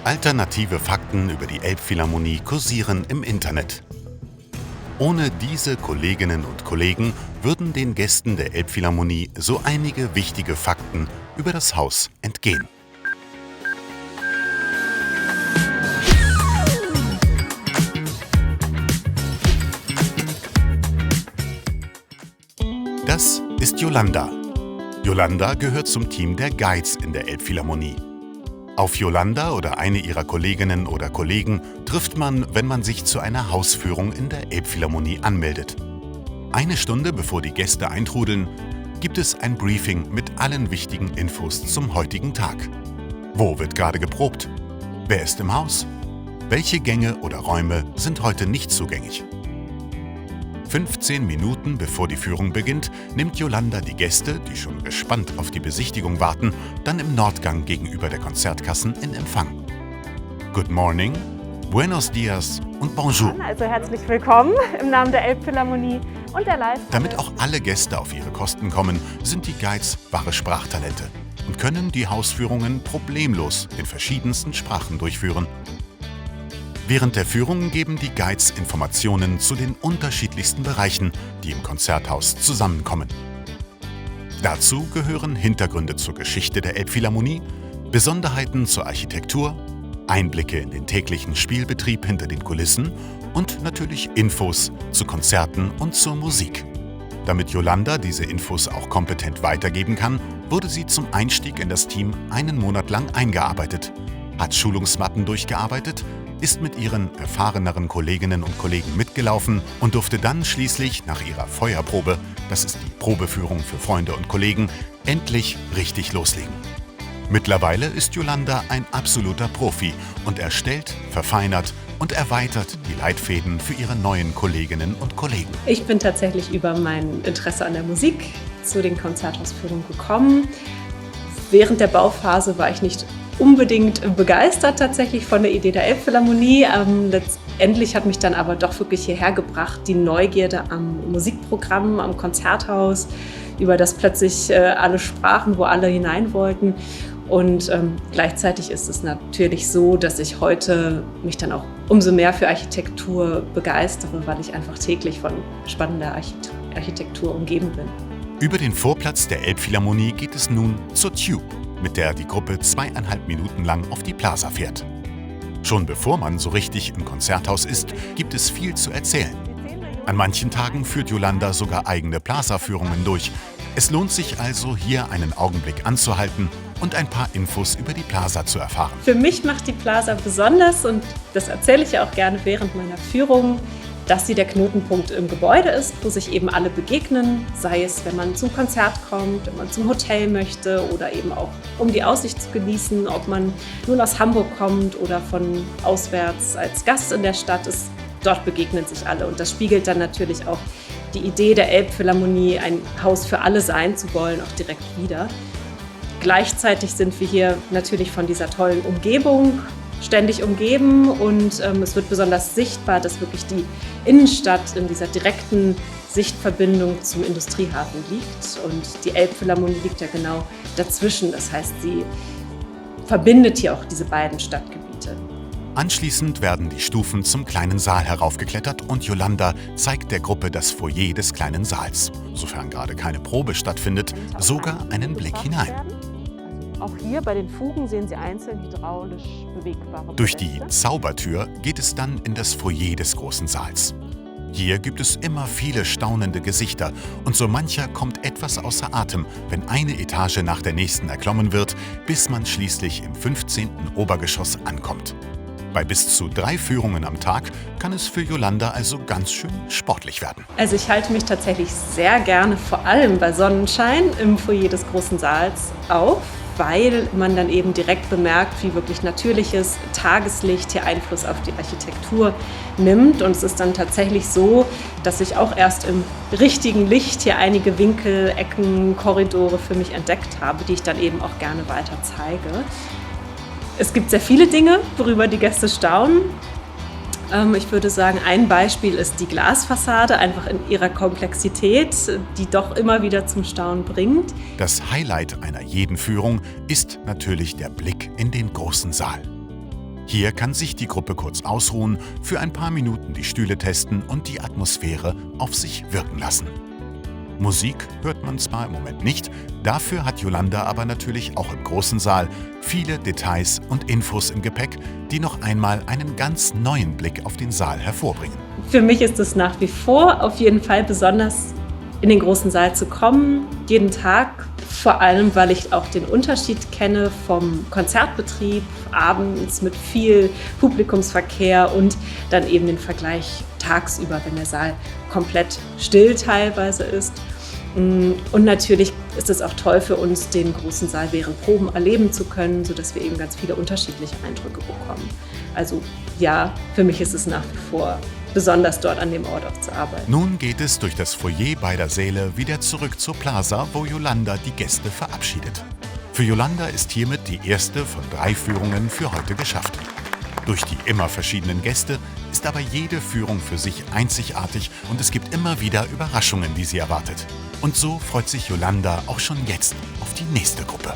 Alternative Fakten über die Elbphilharmonie kursieren im Internet. Ohne diese Kolleginnen und Kollegen würden den Gästen der Elbphilharmonie so einige wichtige Fakten über das Haus entgehen. Das ist Yolanda. Yolanda gehört zum Team der Guides in der Elbphilharmonie. Auf Yolanda oder eine ihrer Kolleginnen oder Kollegen trifft man, wenn man sich zu einer Hausführung in der Elbphilharmonie anmeldet. Eine Stunde bevor die Gäste eintrudeln, gibt es ein Briefing mit allen wichtigen Infos zum heutigen Tag. Wo wird gerade geprobt? Wer ist im Haus? Welche Gänge oder Räume sind heute nicht zugänglich? 15 Minuten bevor die Führung beginnt, nimmt Yolanda die Gäste, die schon gespannt auf die Besichtigung warten, dann im Nordgang gegenüber der Konzertkassen in Empfang. Good morning, buenos dias und bonjour. Also herzlich willkommen im Namen der Elbphilharmonie und der Live. Damit auch alle Gäste auf ihre Kosten kommen, sind die Guides wahre Sprachtalente und können die Hausführungen problemlos in verschiedensten Sprachen durchführen. Während der Führung geben die Guides Informationen zu den unterschiedlichsten Bereichen, die im Konzerthaus zusammenkommen. Dazu gehören Hintergründe zur Geschichte der Elbphilharmonie, Besonderheiten zur Architektur, Einblicke in den täglichen Spielbetrieb hinter den Kulissen und natürlich Infos zu Konzerten und zur Musik. Damit Yolanda diese Infos auch kompetent weitergeben kann, wurde sie zum Einstieg in das Team einen Monat lang eingearbeitet, hat Schulungsmappen durchgearbeitet, ist mit ihren erfahreneren Kolleginnen und Kollegen mitgelaufen und durfte dann schließlich nach ihrer Feuerprobe, das ist die Probeführung für Freunde und Kollegen, endlich richtig loslegen. Mittlerweile ist Yolanda ein absoluter Profi und erstellt, verfeinert und erweitert die Leitfäden für ihre neuen Kolleginnen und Kollegen. Ich bin tatsächlich über mein Interesse an der Musik zu den Konzerthausführungen gekommen. Während der Bauphase war ich nicht unbedingt begeistert tatsächlich von der Idee der Elbphilharmonie. Letztendlich hat mich dann aber doch wirklich hierher gebracht, die Neugierde am Musikprogramm, am Konzerthaus, über das plötzlich alle sprachen, wo alle hinein wollten. Und gleichzeitig ist es natürlich so, dass ich heute mich dann auch umso mehr für Architektur begeistere, weil ich einfach täglich von spannender Architektur umgeben bin. Über den Vorplatz der Elbphilharmonie geht es nun zur Tube, mit der die Gruppe 2,5 Minuten lang auf die Plaza fährt. Schon bevor man so richtig im Konzerthaus ist, gibt es viel zu erzählen. An manchen Tagen führt Yolanda sogar eigene Plaza-Führungen durch. Es lohnt sich also, hier einen Augenblick anzuhalten und ein paar Infos über die Plaza zu erfahren. Für mich macht die Plaza besonders, und das erzähle ich ja auch gerne während meiner Führung, dass sie der Knotenpunkt im Gebäude ist, wo sich eben alle begegnen, sei es, wenn man zum Konzert kommt, wenn man zum Hotel möchte oder eben auch, um die Aussicht zu genießen, ob man nun aus Hamburg kommt oder von auswärts als Gast in der Stadt ist. Dort begegnen sich alle und das spiegelt dann natürlich auch die Idee der Elbphilharmonie, ein Haus für alle sein zu wollen, auch direkt wider. Gleichzeitig sind wir hier natürlich von dieser tollen Umgebung ständig umgeben und es wird besonders sichtbar, dass wirklich die Innenstadt in dieser direkten Sichtverbindung zum Industriehafen liegt und die Elbphilharmonie liegt ja genau dazwischen. Das heißt, sie verbindet hier auch diese beiden Stadtgebiete. Anschließend werden die Stufen zum kleinen Saal heraufgeklettert und Yolanda zeigt der Gruppe das Foyer des kleinen Saals. Sofern gerade keine Probe stattfindet, sogar einen Blick hinein. Auch hier bei den Fugen sehen Sie einzeln hydraulisch bewegbare Durch die Zaubertür geht es dann in das Foyer des großen Saals. Hier gibt es immer viele staunende Gesichter und so mancher kommt etwas außer Atem, wenn eine Etage nach der nächsten erklommen wird, bis man schließlich im 15. Obergeschoss ankommt. Bei bis zu 3 Führungen am Tag kann es für Yolanda also ganz schön sportlich werden. Also ich halte mich tatsächlich sehr gerne, vor allem bei Sonnenschein, im Foyer des großen Saals auf, weil man dann eben direkt bemerkt, wie wirklich natürliches Tageslicht hier Einfluss auf die Architektur nimmt. Und es ist dann tatsächlich so, dass ich auch erst im richtigen Licht hier einige Winkel, Ecken, Korridore für mich entdeckt habe, die ich dann eben auch gerne weiter zeige. Es gibt sehr viele Dinge, worüber die Gäste staunen. Ich würde sagen, ein Beispiel ist die Glasfassade, einfach in ihrer Komplexität, die doch immer wieder zum Staunen bringt. Das Highlight einer jeden Führung ist natürlich der Blick in den großen Saal. Hier kann sich die Gruppe kurz ausruhen, für ein paar Minuten die Stühle testen und die Atmosphäre auf sich wirken lassen. Musik hört man zwar im Moment nicht, dafür hat Yolanda aber natürlich auch im großen Saal viele Details und Infos im Gepäck, die noch einmal einen ganz neuen Blick auf den Saal hervorbringen. Für mich ist es nach wie vor auf jeden Fall besonders, in den großen Saal zu kommen, jeden Tag. Vor allem, weil ich auch den Unterschied kenne vom Konzertbetrieb abends mit viel Publikumsverkehr und dann eben den Vergleich tagsüber, wenn der Saal komplett still teilweise ist. Und natürlich ist es auch toll für uns, den großen Saal während Proben erleben zu können, sodass wir eben ganz viele unterschiedliche Eindrücke bekommen. Also ja, für mich ist es nach wie vor besonders, dort an dem Ort auch zu arbeiten. Nun geht es durch das Foyer beider Säle wieder zurück zur Plaza, wo Yolanda die Gäste verabschiedet. Für Yolanda ist hiermit die erste von 3 Führungen für heute geschafft. Durch die immer verschiedenen Gäste ist aber jede Führung für sich einzigartig und es gibt immer wieder Überraschungen, die sie erwartet. Und so freut sich Yolanda auch schon jetzt auf die nächste Gruppe.